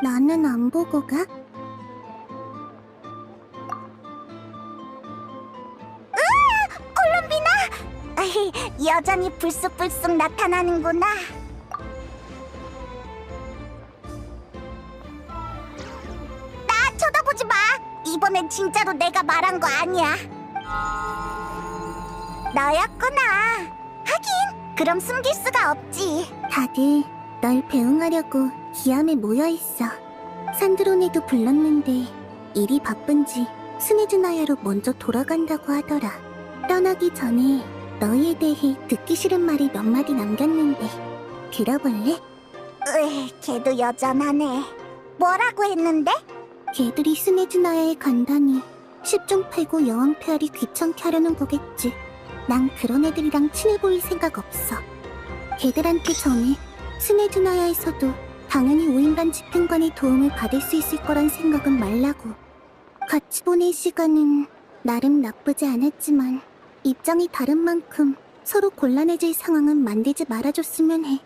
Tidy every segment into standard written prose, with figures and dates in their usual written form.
나는 안 보고 가? 콜롬비나! 여전히 불쑥불쑥 나타나는구나. 나 쳐다보지 마! 이번엔 진짜로 내가 말한 거 아니야. 너였구나. 하긴 그럼 숨길 수가 없지. 다들 널 배웅하려고 기암에 모여있어. 산드로네도 불렀는데 일이 바쁜지 스네즈나야로 먼저 돌아간다고 하더라. 떠나기 전에 너희에 대해 듣기 싫은 말이 몇 마디 남겼는데 들어볼래? 걔도 여전하네. 뭐라고 했는데? 걔들이 스네즈나야에 간다니 10종 팔고 여왕 폐하리 귀찮게 하려는 거겠지. 난 그런 애들이랑 친해 보일 생각 없어. 걔들한테 전해 스네즈나야에서도 당연히 5인반 집행관의 도움을 받을 수 있을 거란 생각은 말라고. 같이 보낼 시간은 나름 나쁘지 않았지만 입장이 다른 만큼 서로 곤란해질 상황은 만들지 말아줬으면 해.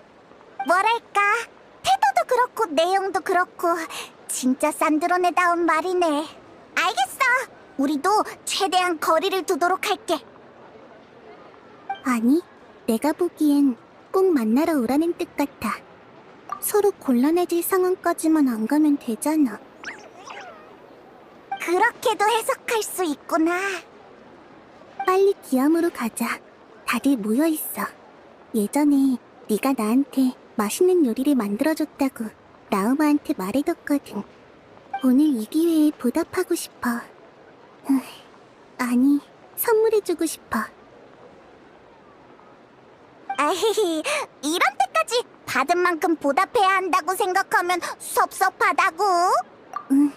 뭐랄까, 태도도 그렇고 내용도 그렇고 진짜 산드로네다운 말이네. 알겠어. 우리도 최대한 거리를 두도록 할게. 아니, 내가 보기엔 꼭 만나러 오라는 뜻 같아. 서로 곤란해질 상황까지만 안 가면 되잖아. 그렇게도 해석할 수 있구나. 빨리 기암으로 가자. 다들 모여있어. 예전에 네가 나한테 맛있는 요리를 만들어줬다고 라우마한테 말해뒀거든. 오늘 이 기회에 보답하고 싶어. 아니, 선물해주고 싶어. 아히히, 이런 때까지 받은 만큼 보답해야 한다고 생각하면 섭섭하다고. 응,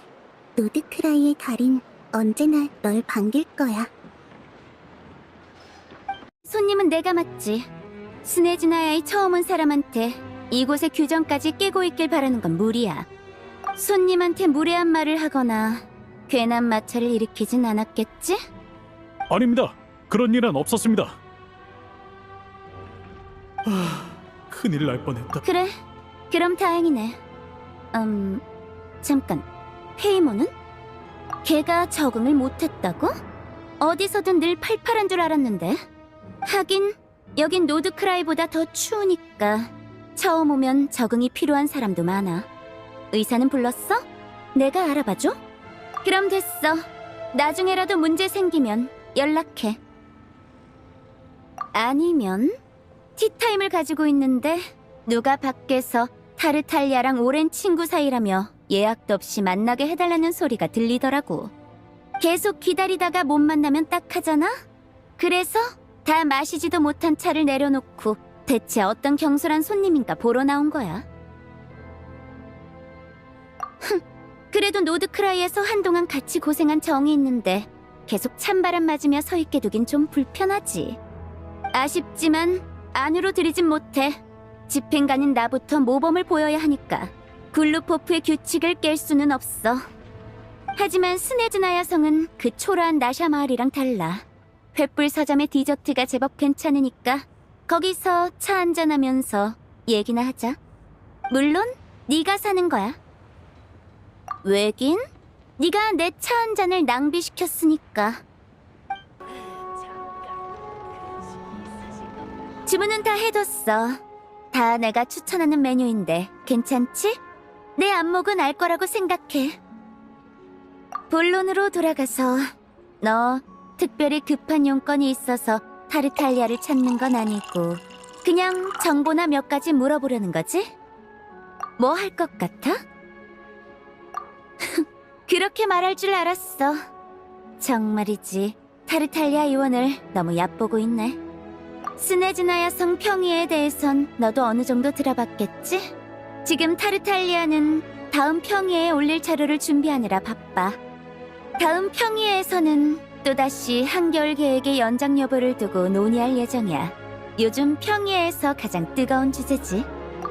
노드크라이의 달인 언제나 널 반길 거야. 손님은 내가 맞지. 스네즈나야에 처음 온 사람한테 이곳의 규정까지 깨고 있길 바라는 건 무리야. 손님한테 무례한 말을 하거나 괜한 마찰을 일으키진 않았겠지? 아닙니다. 그런 일은 없었습니다. 큰일 날 뻔했다. 그래, 그럼 다행이네. 잠깐, 페이모는? 걔가 적응을 못했다고? 어디서든 늘 팔팔한 줄 알았는데. 하긴 여긴 노드크라이보다 더 추우니까 처음 오면 적응이 필요한 사람도 많아. 의사는 불렀어? 내가 알아봐줘? 그럼 됐어. 나중에라도 문제 생기면 연락해. 아니면 티타임을 가지고 있는데 누가 밖에서 타르탈리아랑 오랜 친구 사이라며 예약도 없이 만나게 해달라는 소리가 들리더라고. 계속 기다리다가 못 만나면 딱하잖아? 그래서 다 마시지도 못한 차를 내려놓고 대체 어떤 경솔한 손님인가 보러 나온 거야. 그래도 노드크라이에서 한동안 같이 고생한 정이 있는데 계속 찬바람 맞으며 서 있게 두긴 좀 불편하지. 아쉽지만 안으로 들이진 못해. 집행관인 나부터 모범을 보여야 하니까 굴루포프의 규칙을 깰 수는 없어. 하지만 스네즈나야 성은 그 초라한 나샤 마을이랑 달라. 횃불 서점의 디저트가 제법 괜찮으니까 거기서 차 한잔하면서 얘기나 하자. 물론 네가 사는 거야. 왜긴? 네가 내 차 한 잔을 낭비시켰으니까. 주문은 다 해뒀어. 다 내가 추천하는 메뉴인데 괜찮지? 내 안목은 알 거라고 생각해. 본론으로 돌아가서 너 특별히 급한 용건이 있어서 타르탈리아를 찾는 건 아니고 그냥 정보나 몇 가지 물어보려는 거지? 뭐 할 것 같아? 그렇게 말할 줄 알았어. 정말이지. 타르탈리아 요원을 너무 얕보고 있네. 스네즈나야 성 평의에 대해선 너도 어느 정도 들어봤겠지? 지금 타르탈리아는 다음 평의에 올릴 자료를 준비하느라 바빠. 다음 평의에서는 또다시 한겨울 계획의 연장 여부를 두고 논의할 예정이야. 요즘 평의에서 가장 뜨거운 주제지.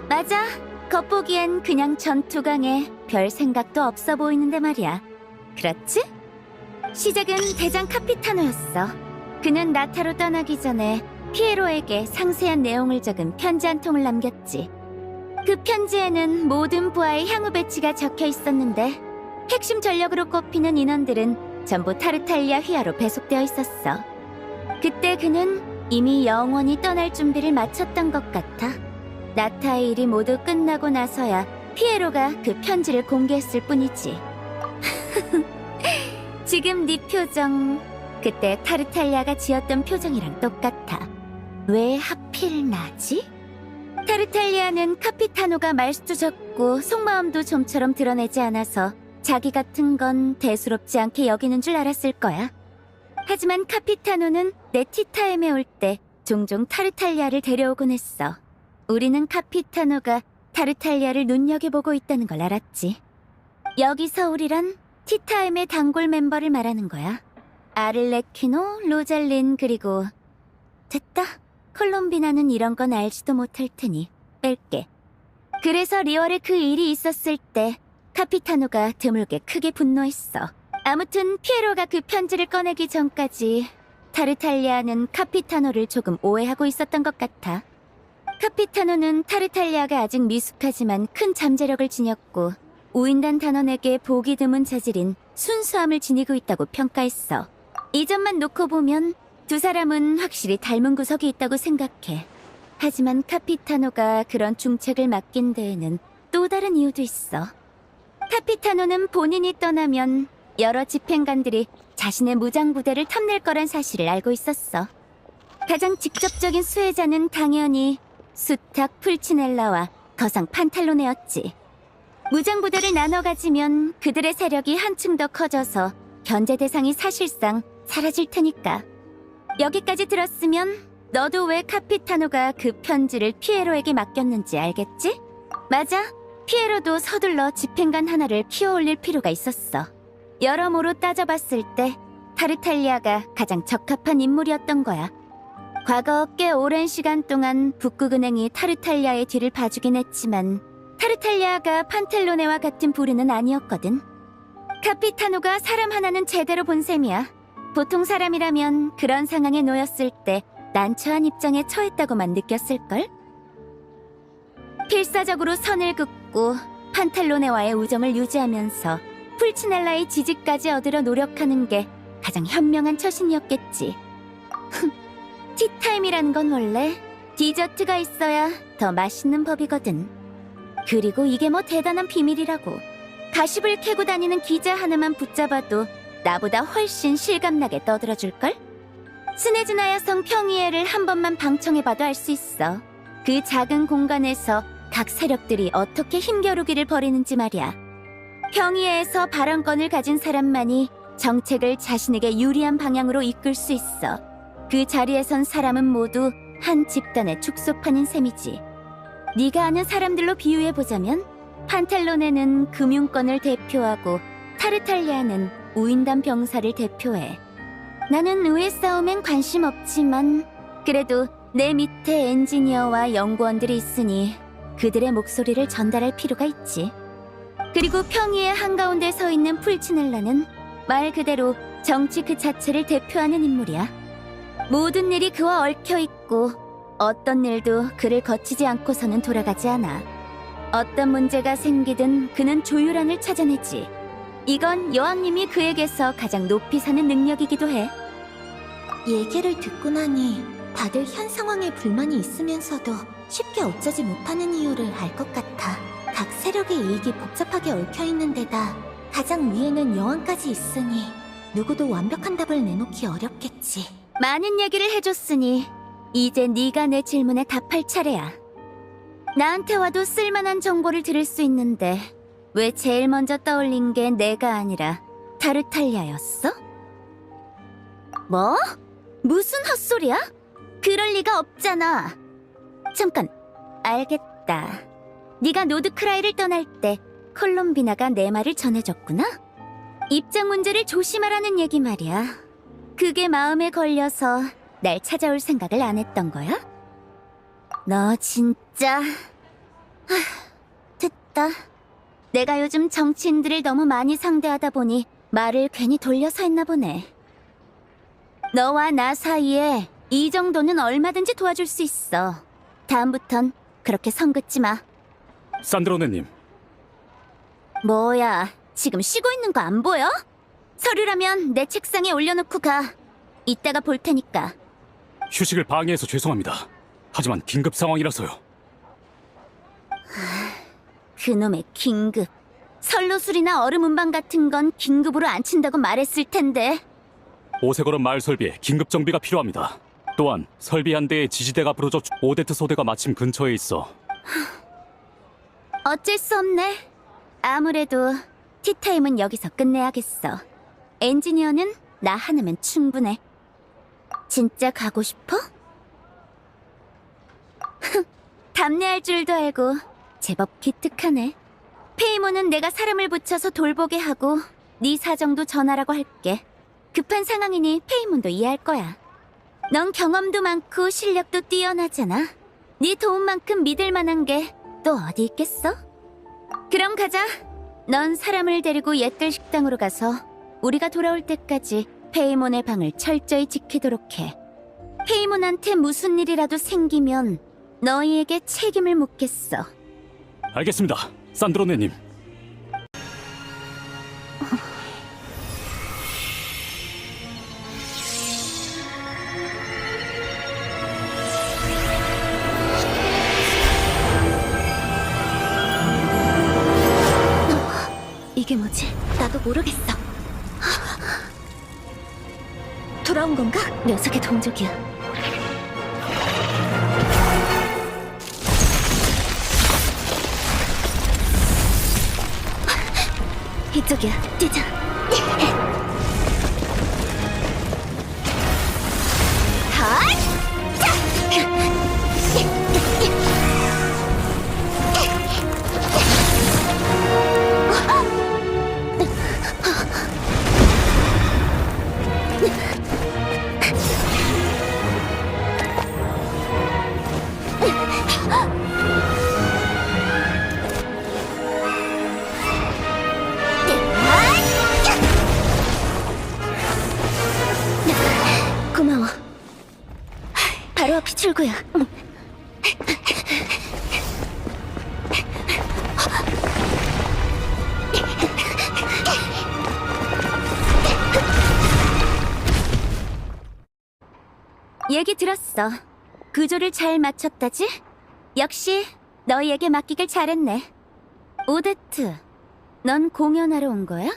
맞아. 겉보기엔 그냥 전투강에 별 생각도 없어 보이는데 말이야. 그렇지? 시작은 대장 카피타노였어. 그는 나타로 떠나기 전에 피에로에게 상세한 내용을 적은 편지 한 통을 남겼지. 그 편지에는 모든 부하의 향후 배치가 적혀 있었는데 핵심 전력으로 꼽히는 인원들은 전부 타르탈리아 휘하로 배속되어 있었어. 그때 그는 이미 영원히 떠날 준비를 마쳤던 것 같아. 나타의 일이 모두 끝나고 나서야 피에로가 그 편지를 공개했을 뿐이지. 지금 네 표정, 그때 타르탈리아가 지었던 표정이랑 똑같아. 왜 하필 나지? 타르탈리아는 카피타노가 말수도 적고 속마음도 좀처럼 드러내지 않아서 자기 같은 건 대수롭지 않게 여기는 줄 알았을 거야. 하지만 카피타노는 내 티타임에 올 때 종종 타르탈리아를 데려오곤 했어. 우리는 카피타노가 타르탈리아를 눈여겨보고 있다는 걸 알았지. 여기서 우리란 티타임의 단골 멤버를 말하는 거야. 아를레키노, 로잘린, 그리고 됐다. 콜롬비나는 이런 건 알지도 못할 테니 뺄게. 그래서 리월에 그 일이 있었을 때 카피타노가 드물게 크게 분노했어. 아무튼 피에로가 그 편지를 꺼내기 전까지 타르탈리아는 카피타노를 조금 오해하고 있었던 것 같아. 카피타노는 타르탈리아가 아직 미숙하지만 큰 잠재력을 지녔고 우인단 단원에게 보기 드문 재질인 순수함을 지니고 있다고 평가했어. 이 점만 놓고 보면 두 사람은 확실히 닮은 구석이 있다고 생각해. 하지만 카피타노가 그런 중책을 맡긴 데에는 또 다른 이유도 있어. 카피타노는 본인이 떠나면 여러 집행관들이 자신의 무장부대를 탐낼 거란 사실을 알고 있었어. 가장 직접적인 수혜자는 당연히 수탁 풀치넬라와 거상 판탈로네였지. 무장부대를 나눠 가지면 그들의 세력이 한층 더 커져서 견제 대상이 사실상 사라질 테니까. 여기까지 들었으면 너도 왜 카피타노가 그 편지를 피에로에게 맡겼는지 알겠지? 맞아. 피에로도 서둘러 집행관 하나를 키워올릴 필요가 있었어. 여러모로 따져봤을 때 타르탈리아가 가장 적합한 인물이었던 거야. 과거 꽤 오랜 시간 동안 북극은행이 타르탈리아의 뒤를 봐주긴 했지만 타르탈리아가 판텔로네와 같은 부류는 아니었거든. 카피타노가 사람 하나는 제대로 본 셈이야. 보통 사람이라면 그런 상황에 놓였을 때 난처한 입장에 처했다고만 느꼈을걸? 필사적으로 선을 긋고 판탈로네와의 우정을 유지하면서 풀치넬라의 지지까지 얻으려 노력하는 게 가장 현명한 처신이었겠지. 티타임이란 건 원래 디저트가 있어야 더 맛있는 법이거든. 그리고 이게 뭐 대단한 비밀이라고. 가십을 캐고 다니는 기자 하나만 붙잡아도 나보다 훨씬 실감나게 떠들어줄걸? 스네즈나야 성 평이해를 한 번만 방청해봐도 알 수 있어. 그 작은 공간에서 각 세력들이 어떻게 힘겨루기를 벌이는지 말이야. 평이해에서 발언권을 가진 사람만이 정책을 자신에게 유리한 방향으로 이끌 수 있어. 그 자리에 선 사람은 모두 한 집단의 축소판인 셈이지. 네가 아는 사람들로 비유해보자면 판텔로네는 금융권을 대표하고 타르탈리아는 우인단 병사를 대표해. 나는 의회 싸움엔 관심 없지만 그래도 내 밑에 엔지니어와 연구원들이 있으니 그들의 목소리를 전달할 필요가 있지. 그리고 평이의 한가운데 서 있는 풀치넬라는 말 그대로 정치 그 자체를 대표하는 인물이야. 모든 일이 그와 얽혀있고 어떤 일도 그를 거치지 않고서는 돌아가지 않아. 어떤 문제가 생기든 그는 조율안을 찾아내지. 이건 여왕님이 그에게서 가장 높이 사는 능력이기도 해. 얘기를 듣고 나니 다들 현 상황에 불만이 있으면서도 쉽게 어쩌지 못하는 이유를 알 것 같아. 각 세력의 이익이 복잡하게 얽혀있는 데다 가장 위에는 여왕까지 있으니 누구도 완벽한 답을 내놓기 어렵겠지. 많은 얘기를 해줬으니 이제 네가 내 질문에 답할 차례야. 나한테 와도 쓸만한 정보를 들을 수 있는데 왜 제일 먼저 떠올린 게 내가 아니라 타르탈리아였어? 뭐? 무슨 헛소리야? 그럴 리가 없잖아. 잠깐, 알겠다. 네가 노드크라이를 떠날 때 콜롬비나가 내 말을 전해줬구나? 입장 문제를 조심하라는 얘기 말이야. 그게 마음에 걸려서 날 찾아올 생각을 안 했던 거야? 너 진짜... 됐다. 내가 요즘 정치인들을 너무 많이 상대하다 보니 말을 괜히 돌려서 했나 보네. 너와 나 사이에 이 정도는 얼마든지 도와줄 수 있어. 다음부턴 그렇게 선 긋지 마. 산드로네님, 뭐야, 지금 쉬고 있는 거 안 보여? 서류라면 내 책상에 올려놓고 가. 이따가 볼 테니까. 휴식을 방해해서 죄송합니다. 하지만 긴급 상황이라서요. 그놈의 긴급. 선로술이나 얼음 운반 같은 건 긴급으로 안 친다고 말했을 텐데. 오색어른 마을 설비에 긴급 정비가 필요합니다. 또한 설비 한 대의 지지대가 부러져 오데트 소대가 마침 근처에 있어. 어쩔 수 없네. 아무래도 티타임은 여기서 끝내야겠어. 엔지니어는 나 하나면 충분해. 진짜 가고 싶어? 답례할 줄도 알고 제법 기특하네. 페이몬은 내가 사람을 붙여서 돌보게 하고 네 사정도 전하라고 할게. 급한 상황이니 페이몬도 이해할 거야. 넌 경험도 많고 실력도 뛰어나잖아. 네 도움만큼 믿을 만한 게 또 어디 있겠어? 그럼 가자. 넌 사람을 데리고 옛들 식당으로 가서 우리가 돌아올 때까지 페이몬의 방을 철저히 지키도록 해. 페이몬한테 무슨 일이라도 생기면 너희에게 책임을 묻겠어. 알겠습니다, 산드로네님. 이게 뭐지? 나도 모르겠어. 돌아온 건가? 녀석의 동족이야. 이쪽이야. 뛰자. 고마워. 바로 앞이 출구야. 얘기 들었어. 구조를 잘 맞췄다지? 역시 너희에게 맡기길 잘했네. 오데트, 넌 공연하러 온 거야?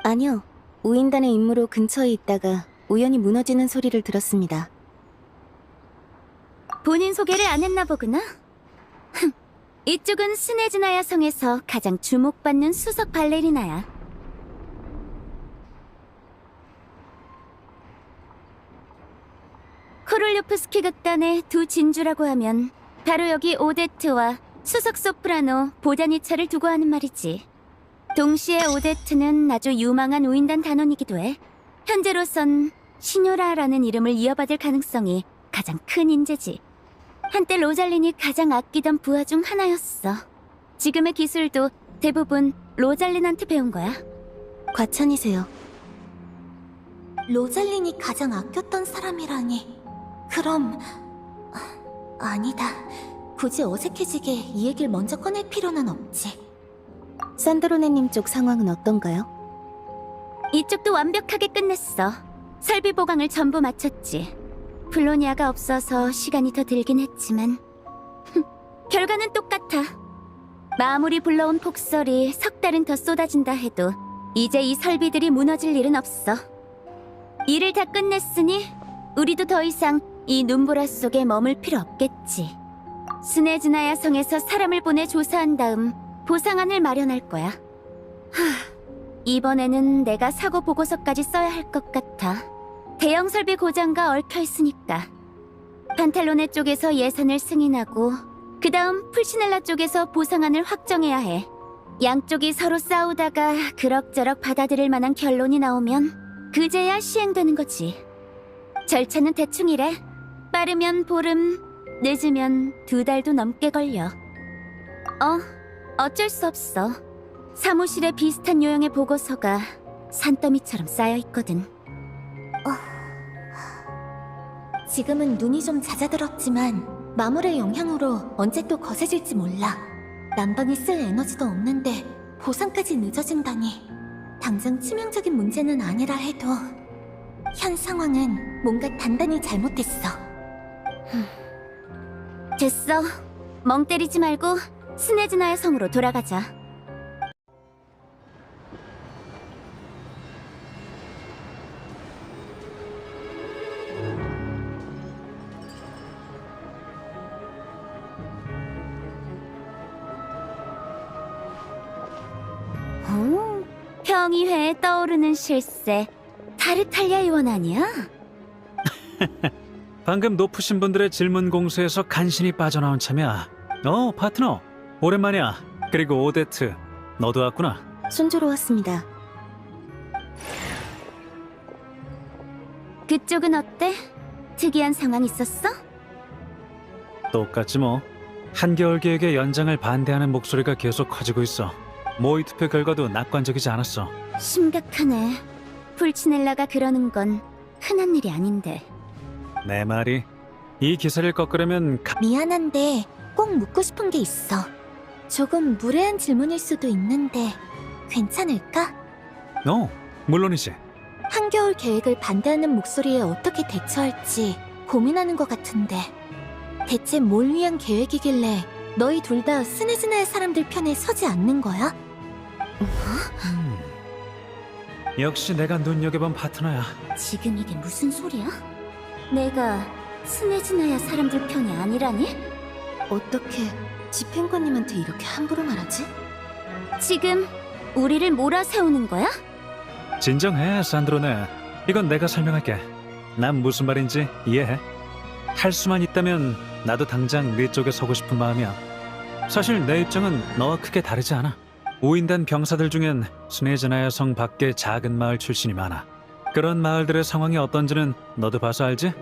아니요. 우인단의 임무로 근처에 있다가 우연히 무너지는 소리를 들었습니다. 본인 소개를 안 했나 보구나. 이쪽은 스네즈나야 성에서 가장 주목받는 수석 발레리나야. 코롤료프스키 극단의 두 진주라고 하면 바로 여기 오데트와 수석 소프라노 보자니차를 두고 하는 말이지. 동시에 오데트는 아주 유망한 우인단 단원이기도 해. 현재로선 시뇨라라는 이름을 이어받을 가능성이 가장 큰 인재지. 한때 로잘린이 가장 아끼던 부하 중 하나였어. 지금의 기술도 대부분 로잘린한테 배운 거야. 과찬이세요. 로잘린이 가장 아꼈던 사람이라니. 그럼... 아니다. 굳이 어색해지게 이 얘기를 먼저 꺼낼 필요는 없지. 산드로네님 쪽 상황은 어떤가요? 이쪽도 완벽하게 끝냈어. 설비 보강을 전부 마쳤지. 플로니아가 없어서 시간이 더 들긴 했지만 결과는 똑같아. 마무리 불러온 폭설이 석 달은 더 쏟아진다 해도 이제 이 설비들이 무너질 일은 없어. 일을 다 끝냈으니 우리도 더 이상 이 눈보라 속에 머물 필요 없겠지. 스네즈나야 성에서 사람을 보내 조사한 다음 보상안을 마련할 거야. 이번에는 내가 사고 보고서까지 써야 할 것 같아. 대형 설비 고장과 얽혀 있으니까. 판탈로네 쪽에서 예산을 승인하고 그 다음 풀시넬라 쪽에서 보상안을 확정해야 해. 양쪽이 서로 싸우다가 그럭저럭 받아들일 만한 결론이 나오면 그제야 시행되는 거지. 절차는 대충이래. 빠르면 보름, 늦으면 2달도 넘게 걸려. 어쩔 수 없어. 사무실에 비슷한 요형의 보고서가 산더미처럼 쌓여있거든. 지금은 눈이 좀 잦아들었지만 마물의 영향으로 언제 또 거세질지 몰라. 난방에 쓸 에너지도 없는데 보상까지 늦어진다니. 당장 치명적인 문제는 아니라 해도 현 상황은 뭔가 단단히 잘못됐어. 됐어. 멍 때리지 말고 스네즈나의 성으로 돌아가자. 평의회에 떠오르는 실세. 타르탈리아 의원 아니야? 방금 높으신 분들의 질문 공세에서 간신히 빠져나온 참이야. 파트너. 오랜만이야. 그리고 오데트. 너도 왔구나. 순조로 왔습니다. 그쪽은 어때? 특이한 상황 있었어? 똑같지 뭐. 한겨울 계획의 연장을 반대하는 목소리가 계속 커지고 있어. 모의 투표 결과도 낙관적이지 않았어. 심각하네. 풀치넬라가 그러는 건 흔한 일이 아닌데. 내 말이 이 기사를 꺾으려면 미안한데 꼭 묻고 싶은 게 있어. 조금 무례한 질문일 수도 있는데 괜찮을까? 물론이지. 한겨울 계획을 반대하는 목소리에 어떻게 대처할지 고민하는 것 같은데 대체 뭘 위한 계획이길래 너희 둘 다 스네즈나의 사람들 편에 서지 않는 거야? 역시 내가 눈여겨본 파트너야. 지금 이게 무슨 소리야? 내가 스네즈나야 사람들 편이 아니라니? 어떻게 집행관님한테 이렇게 함부로 말하지? 지금 우리를 몰아세우는 거야? 진정해, 산드로네. 이건 내가 설명할게. 난 무슨 말인지 이해해. 할 수만 있다면 나도 당장 네 쪽에 서고 싶은 마음이야. 사실 내 입장은 너와 크게 다르지 않아. 우인단 병사들 중엔 스네즈나야 성 밖에 작은 마을 출신이 많아. 그런 마을들의 상황이 어떤지는 너도 봐서 알지?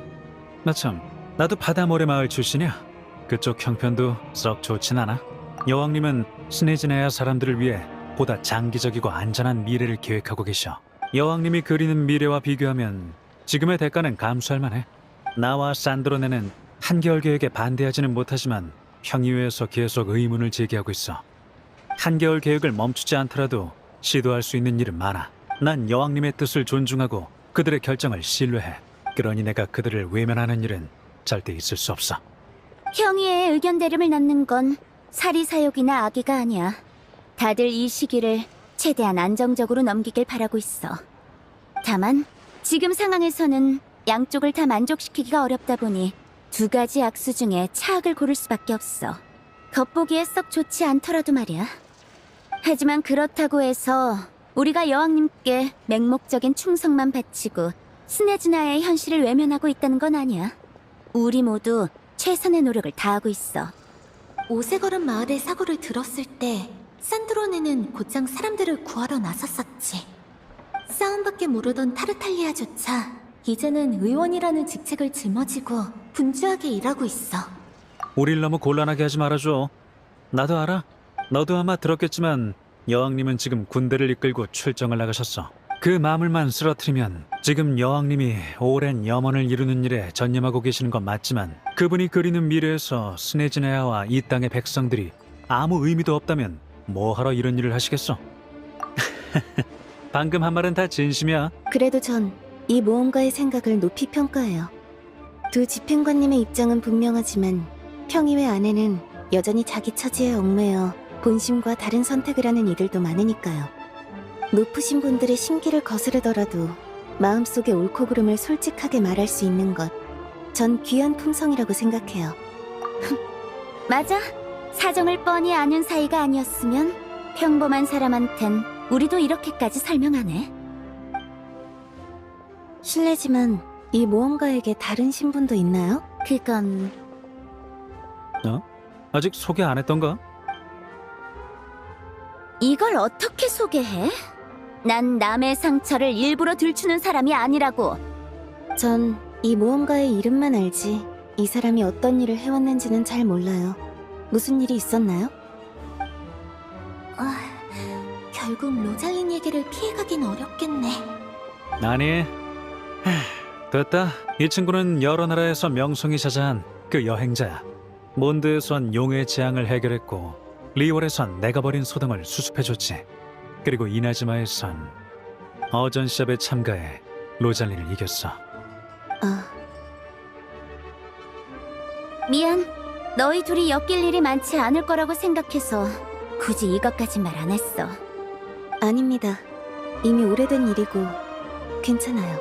나참, 나도 바다모래 마을 출신이야. 그쪽 형편도 썩 좋진 않아. 여왕님은 스네즈나야 사람들을 위해 보다 장기적이고 안전한 미래를 계획하고 계셔. 여왕님이 그리는 미래와 비교하면 지금의 대가는 감수할 만해. 나와 산드로네는 한겨울 계획에 반대하지는 못하지만 평의회에서 계속 의문을 제기하고 있어. 한겨울 계획을 멈추지 않더라도 시도할 수 있는 일은 많아. 난 여왕님의 뜻을 존중하고 그들의 결정을 신뢰해. 그러니 내가 그들을 외면하는 일은 절대 있을 수 없어. 평의의 의견 대립을 낳는 건 사리사욕이나 악의가 아니야. 다들 이 시기를 최대한 안정적으로 넘기길 바라고 있어. 다만 지금 상황에서는 양쪽을 다 만족시키기가 어렵다 보니 두 가지 악수 중에 차악을 고를 수밖에 없어. 겉보기에 썩 좋지 않더라도 말이야. 하지만 그렇다고 해서 우리가 여왕님께 맹목적인 충성만 바치고 스네즈나의 현실을 외면하고 있다는 건 아니야. 우리 모두 최선의 노력을 다하고 있어. 오세걸음 마을의 사고를 들었을 때 산드로네는 곧장 사람들을 구하러 나섰었지. 싸움밖에 모르던 타르탈리아조차 이제는 의원이라는 직책을 짊어지고 분주하게 일하고 있어. 우릴 너무 곤란하게 하지 말아줘. 나도 알아. 너도 아마 들었겠지만 여왕님은 지금 군대를 이끌고 출정을 나가셨어. 그 마물만 쓰러뜨리면 지금 여왕님이 오랜 염원을 이루는 일에 전념하고 계시는 건 맞지만 그분이 그리는 미래에서 스네즈나야와 이 땅의 백성들이 아무 의미도 없다면 뭐하러 이런 일을 하시겠어? 방금 한 말은 다 진심이야. 그래도 전 이 모험가의 생각을 높이 평가해요. 두 집행관님의 입장은 분명하지만 평의회 안에는 여전히 자기 처지에 얽매여 본심과 다른 선택을 하는 이들도 많으니까요. 높으신 분들의 심기를 거스르더라도 마음속의 옳고 그름을 솔직하게 말할 수 있는 것, 전 귀한 품성이라고 생각해요. 맞아. 사정을 뻔히 아는 사이가 아니었으면 평범한 사람한텐 우리도 이렇게까지 설명하네. 실례지만 이 모험가에게 다른 신분도 있나요? 그건 아직 소개 안 했던가? 이걸 어떻게 소개해? 난 남의 상처를 일부러 들추는 사람이 아니라고. 전 이 모험가의 이름만 알지 이 사람이 어떤 일을 해왔는지는 잘 몰라요. 무슨 일이 있었나요? 결국 로잘린 얘기를 피해가긴 어렵겠네. 아니, 됐다. 이 친구는 여러 나라에서 명성이 자자한 그 여행자야. 몬드에선 용의 재앙을 해결했고 리월에선 내가 버린 소등을 수습해줬지. 그리고 이나즈마에선 어전 시합에 참가해 로잘린을 이겼어. 아, 미안. 너희 둘이 엮일 일이 많지 않을 거라고 생각해서 굳이 이것까지 말 안 했어. 아닙니다. 이미 오래된 일이고 괜찮아요.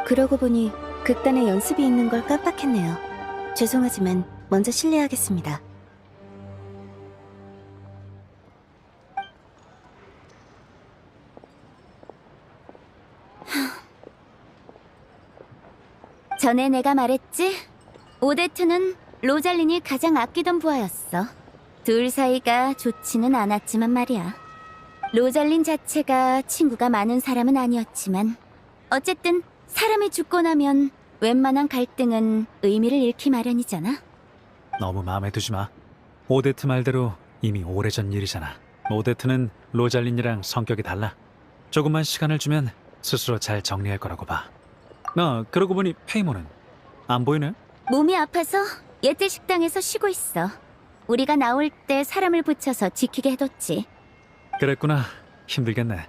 그러고 보니 극단에 연습이 있는 걸 깜빡했네요. 죄송하지만 먼저 실례하겠습니다. 전에 내가 말했지? 오데트는 로잘린이 가장 아끼던 부하였어. 둘 사이가 좋지는 않았지만 말이야. 로잘린 자체가 친구가 많은 사람은 아니었지만 어쨌든 사람이 죽고 나면 웬만한 갈등은 의미를 잃기 마련이잖아. 너무 마음에 두지 마. 오데트 말대로 이미 오래전 일이잖아. 오데트는 로잘린이랑 성격이 달라. 조금만 시간을 주면 스스로 잘 정리할 거라고 봐. 그러고 보니 페이몬은 안 보이네? 몸이 아파서 예태 식당에서 쉬고 있어. 우리가 나올 때 사람을 붙여서 지키게 해뒀지. 그랬구나. 힘들겠네.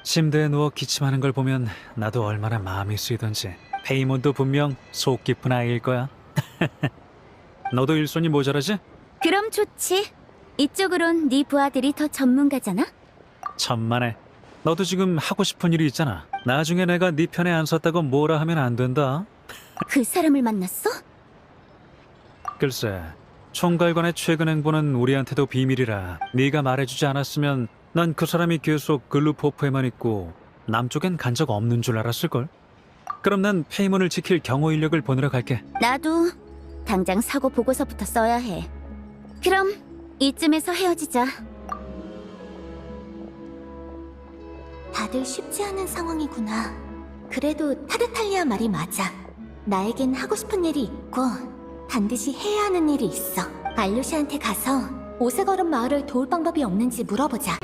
침대에 누워 기침하는 걸 보면 나도 얼마나 마음이 쓰이던지. 페이몬도 분명 속 깊은 아이일 거야. 너도 일손이 모자라지? 그럼 좋지. 이쪽으론 네 부하들이 더 전문가잖아. 천만에. 너도 지금 하고 싶은 일이 있잖아. 나중에 내가 네 편에 안 섰다고 뭐라 하면 안 된다. 그 사람을 만났어? 글쎄, 총괄관의 최근 행보는 우리한테도 비밀이라 네가 말해주지 않았으면 난 그 사람이 계속 글루포프에만 있고 남쪽엔 간 적 없는 줄 알았을걸. 그럼 난 페이몬을 지킬 경호 인력을 보내러 갈게. 나도 당장 사고 보고서부터 써야 해. 그럼 이쯤에서 헤어지자. 다들 쉽지 않은 상황이구나. 그래도 타르탈리아 말이 맞아. 나에겐 하고 싶은 일이 있고 반드시 해야 하는 일이 있어. 알루시한테 가서 오세걸음 마을을 도울 방법이 없는지 물어보자.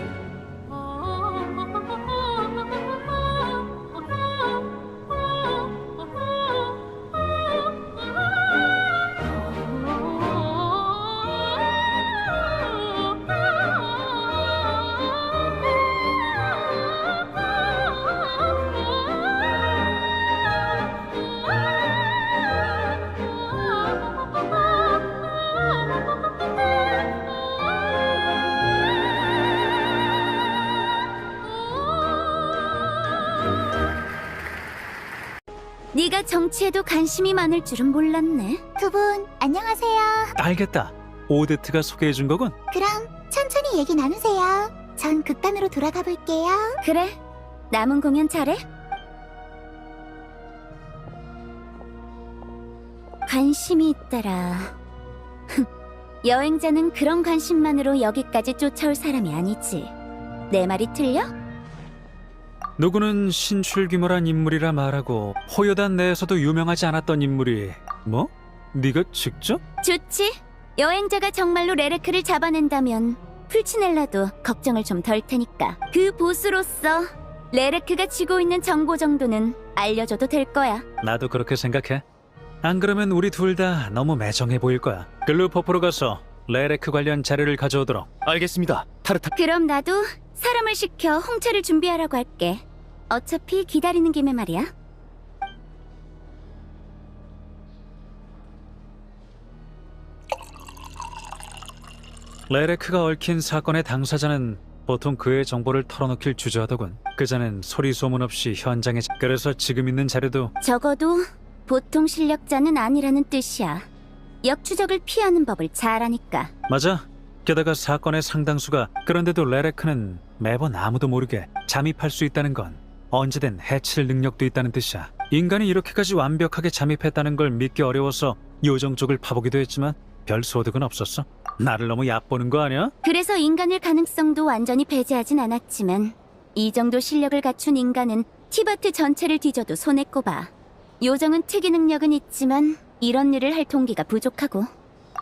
네가 정치에도 관심이 많을 줄은 몰랐네. 두 분 안녕하세요. 알겠다. 오데트가 소개해준 거군. 그럼 천천히 얘기 나누세요. 전 극단으로 돌아가 볼게요. 그래, 남은 공연 잘해? 관심이 있더라. 여행자는 그런 관심만으로 여기까지 쫓아올 사람이 아니지. 내 말이 틀려? 누구는 신출귀몰한 인물이라 말하고 호요단 내에서도 유명하지 않았던 인물이 뭐? 네가 직접? 좋지. 여행자가 정말로 레레크를 잡아낸다면 풀치넬라도 걱정을 좀 덜 테니까. 그 보스로서 레레크가 쥐고 있는 정보 정도는 알려줘도 될 거야. 나도 그렇게 생각해. 안 그러면 우리 둘 다 너무 매정해 보일 거야. 글루포프로 가서 레레크 관련 자료를 가져오도록. 알겠습니다. 그럼 나도 사람을 시켜 홍차를 준비하라고 할게. 어차피 기다리는 김에 말이야. 레레크가 얽힌 사건의 당사자는 보통 그의 정보를 털어놓길 주저하더군. 그자는 소리 소문 없이 현장에 그래서 지금 있는 자료도 적어도 보통 실력자는 아니라는 뜻이야. 역추적을 피하는 법을 잘 아니까. 맞아. 게다가 사건의 상당수가 그런데도 레레크는 매번 아무도 모르게 잠입할 수 있다는 건 언제든 해칠 능력도 있다는 뜻이야. 인간이 이렇게까지 완벽하게 잠입했다는 걸 믿기 어려워서 요정 쪽을 파보기도 했지만 별 소득은 없었어. 나를 너무 얕보는 거 아니야? 그래서 인간일 가능성도 완전히 배제하진 않았지만 이 정도 실력을 갖춘 인간은 티바트 전체를 뒤져도 손에 꼽아. 요정은 특이 능력은 있지만 이런 일을 할 동기가 부족하고.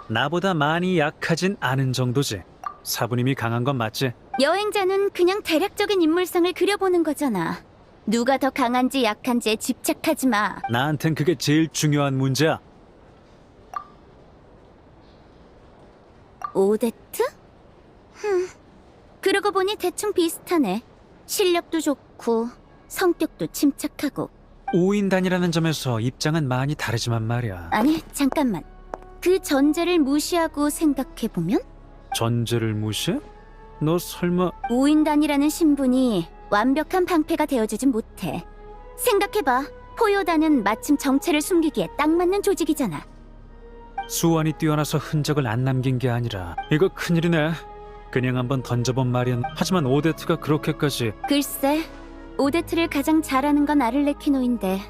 나보다 많이 약하진 않은 정도지. 사부님이 강한 건 맞지? 여행자는 그냥 대략적인 인물상을 그려보는 거잖아. 누가 더 강한지 약한지에 집착하지 마. 나한텐 그게 제일 중요한 문제야. 오데트? 그러고 보니 대충 비슷하네. 실력도 좋고 성격도 침착하고. 5인단이라는 점에서 입장은 많이 다르지만 말이야. 아니, 잠깐만. 그 전제를 무시하고 생각해보면 전제를 무시해? 너 설마 5인단이라는 신분이 완벽한 방패가 되어주진 못해. 생각해봐. 포효단은 마침 정체를 숨기기에 딱 맞는 조직이잖아. 수완이 뛰어나서 흔적을 안 남긴 게 아니라 이거 큰일이네. 그냥 한번 던져본 말이야. 하지만 오데트가 그렇게까지. 글쎄, 오데트를 가장 잘하는 건 아를레키노인데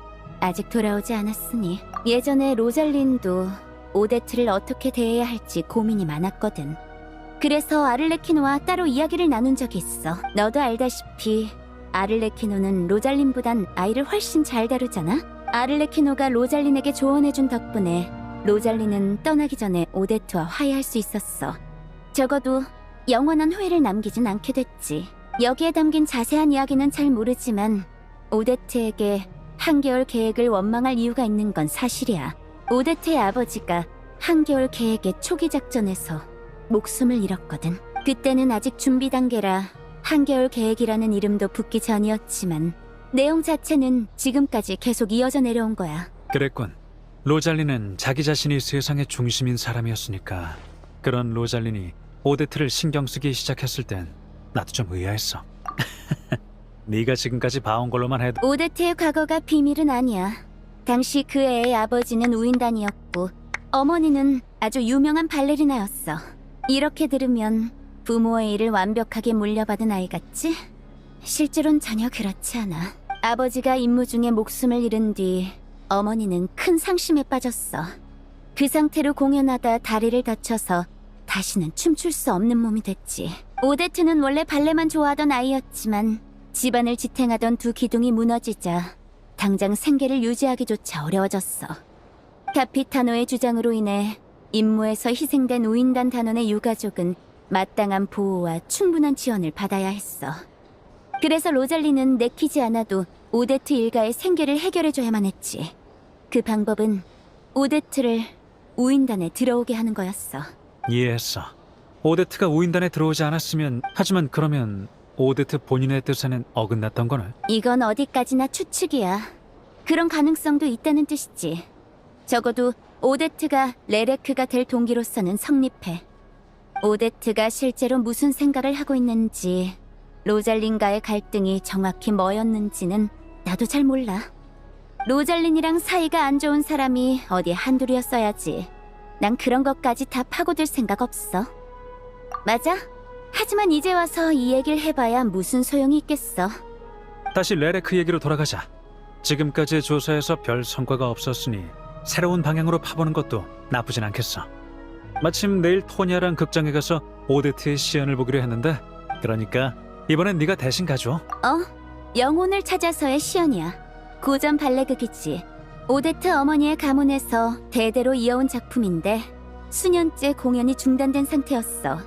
아직 돌아오지 않았으니. 예전에 로잘린도 오데트를 어떻게 대해야 할지 고민이 많았거든. 그래서 아를레키노와 따로 이야기를 나눈 적이 있어. 너도 알다시피 아를레키노는 로잘린보단 아이를 훨씬 잘 다루잖아? 아를레키노가 로잘린에게 조언해준 덕분에 로잘린은 떠나기 전에 오데트와 화해할 수 있었어. 적어도 영원한 후회를 남기진 않게 됐지. 여기에 담긴 자세한 이야기는 잘 모르지만 오데트에게 한겨울 계획을 원망할 이유가 있는 건 사실이야. 오데트의 아버지가 한겨울 계획의 초기 작전에서 목숨을 잃었거든. 그때는 아직 준비 단계라 한겨울 계획이라는 이름도 붙기 전이었지만 내용 자체는 지금까지 계속 이어져 내려온 거야. 그랬군. 로잘린은 자기 자신이 세상의 중심인 사람이었으니까. 그런 로잘린이 오데트를 신경 쓰기 시작했을 땐 나도 좀 의아했어. 네가 지금까지 봐온 걸로만 해도 오데트의 과거가 비밀은 아니야. 당시 그 애의 아버지는 우인단이었고 어머니는 아주 유명한 발레리나였어. 이렇게 들으면 부모의 일을 완벽하게 물려받은 아이 같지? 실제로는 전혀 그렇지 않아. 아버지가 임무 중에 목숨을 잃은 뒤 어머니는 큰 상심에 빠졌어. 그 상태로 공연하다 다리를 다쳐서 다시는 춤출 수 없는 몸이 됐지. 오데트는 원래 발레만 좋아하던 아이였지만 집안을 지탱하던 두 기둥이 무너지자 당장 생계를 유지하기조차 어려워졌어. 카피타노의 주장으로 인해 임무에서 희생된 우인단 단원의 유가족은 마땅한 보호와 충분한 지원을 받아야 했어. 그래서 로잘리는 내키지 않아도 오데트 일가의 생계를 해결해줘야만 했지. 그 방법은 오데트를 우인단에 들어오게 하는 거였어. 이해했어. 오데트가 우인단에 들어오지 않았으면, 하지만 그러면 오데트 본인의 뜻에는 어긋났던 거네. 이건 어디까지나 추측이야. 그런 가능성도 있다는 뜻이지. 적어도 오데트가 레레크가 될 동기로서는 성립해. 오데트가 실제로 무슨 생각을 하고 있는지, 로잘린과의 갈등이 정확히 뭐였는지는 나도 잘 몰라. 로잘린이랑 사이가 안 좋은 사람이 어디 한둘이었어야지. 난 그런 것까지 다 파고들 생각 없어. 맞아. 하지만 이제 와서 이 얘기를 해봐야 무슨 소용이 있겠어. 다시 레레크 얘기로 돌아가자. 지금까지의 조사에서 별 성과가 없었으니 새로운 방향으로 파보는 것도 나쁘진 않겠어. 마침 내일 토니아랑 극장에 가서 오데트의 시연을 보기로 했는데, 그러니까 이번엔 네가 대신 가줘. 영혼을 찾아서의 시연이야. 고전 발레극이지. 오데트 어머니의 가문에서 대대로 이어온 작품인데 수년째 공연이 중단된 상태였어.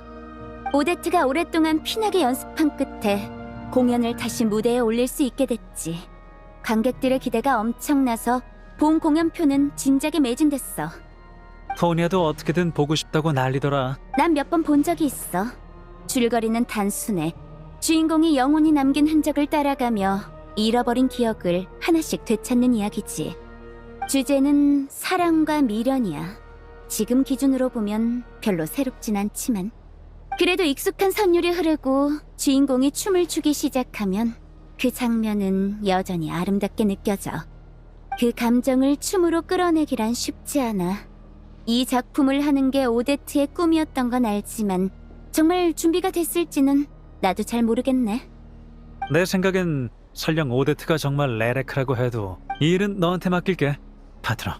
오데트가 오랫동안 피나게 연습한 끝에 공연을 다시 무대에 올릴 수 있게 됐지. 관객들의 기대가 엄청나서 본 공연표는 진작에 매진됐어. 토니아도 어떻게든 보고 싶다고 난리더라. 난 몇 번 본 적이 있어. 줄거리는 단순해. 주인공이 영혼이 남긴 흔적을 따라가며 잃어버린 기억을 하나씩 되찾는 이야기지. 주제는 사랑과 미련이야. 지금 기준으로 보면 별로 새롭진 않지만 그래도 익숙한 선율이 흐르고 주인공이 춤을 추기 시작하면 그 장면은 여전히 아름답게 느껴져. 그 감정을 춤으로 끌어내기란 쉽지 않아. 이 작품을 하는 게 오데트의 꿈이었던 건 알지만 정말 준비가 됐을지는 나도 잘 모르겠네. 내 생각엔 설령 오데트가 정말 레레크라고 해도 이 일은 너한테 맡길게, 파트너.